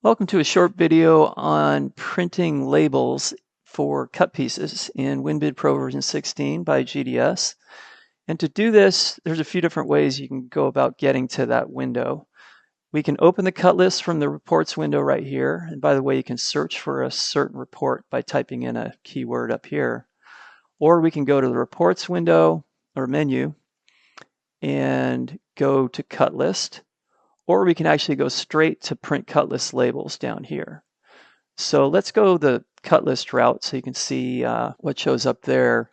Welcome to a short video on printing labels for cut pieces in WinBidPro version 16 by GDS. And to do this, there's a few different ways you can go about getting to that window. We can open the cut list from the reports window right here. And by the way, you can search for a certain report by typing in a keyword up here. Or we can go to the reports window or menu and go to cut list. Or we can actually go straight to print cut list labels down here. So let's go the cut list route so you can see what shows up there.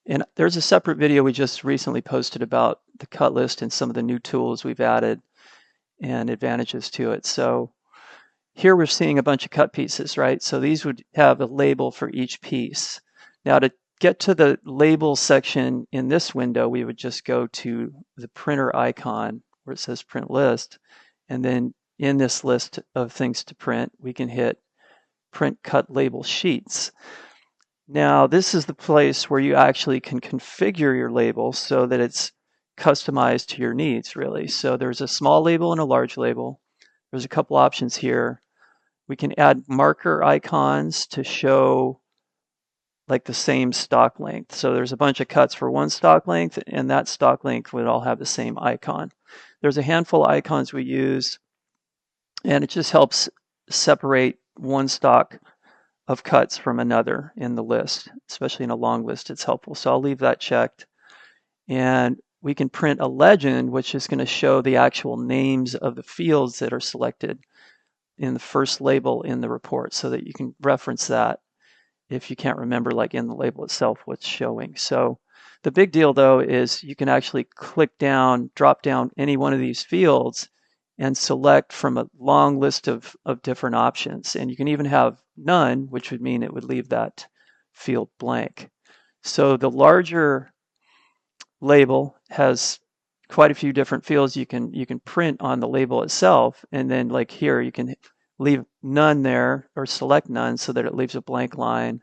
And there's a separate video we just recently posted about the cut list and some of the new tools we've added and advantages to it. So here we're seeing a bunch of cut pieces, right? So these would have a label for each piece. Now to get to the label section in this window, we would just go to the printer icon where it says print list. And then in this list of things to print, we can hit print cut label sheets. Now this is the place where you actually can configure your label so that it's customized to your needs, really. So there's a small label and a large label. There's a couple options here. We can add marker icons to show like the same stock length. So there's a bunch of cuts for one stock length, and that stock length would all have the same icon. There's a handful of icons we use, and it just helps separate one stock of cuts from another in the list, especially in a long list. It's helpful. So I'll leave that checked. And we can print a legend, which is going to show the actual names of the fields that are selected in the first label in the report so that you can reference that if you can't remember, like in the label itself, what's showing. So the big deal, though, is you can actually click down, drop down any one of these fields and select from a long list of different options. And you can even have none, which would mean it would leave that field blank. So the larger label has quite a few different fields you can print on the label itself. And then like here, you can leave none there or select none so that it leaves a blank line.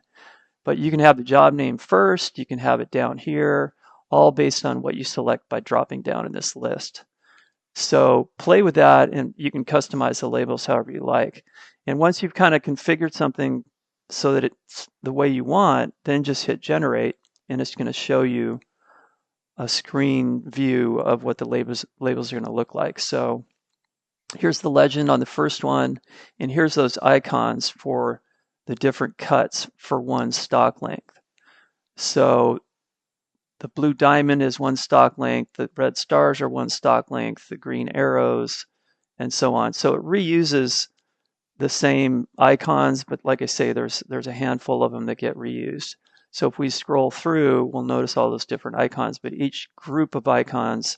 But you can have the job name first, you can have it down here, all based on what you select by dropping down in this list. So play with that and you can customize the labels however you like. And once you've kind of configured something so that it's the way you want, then just hit generate and it's going to show you a screen view of what the labels are going to look like. So here's the legend on the first one, and here's those icons for the different cuts for one stock length. So the blue diamond is one stock length, the red stars are one stock length, the green arrows, and so on. So it reuses the same icons, but like I say, there's a handful of them that get reused. So if we scroll through, we'll notice all those different icons, but each group of icons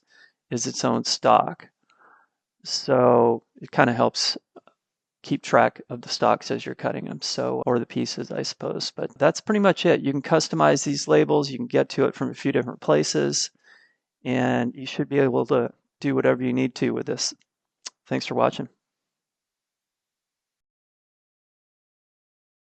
is its own stock. So it kind of helps keep track of the stocks as you're cutting them, so, or the pieces, I suppose. But that's pretty much it. You can customize these labels. You can get to it from a few different places, and you should be able to do whatever you need to with this. Thanks for watching.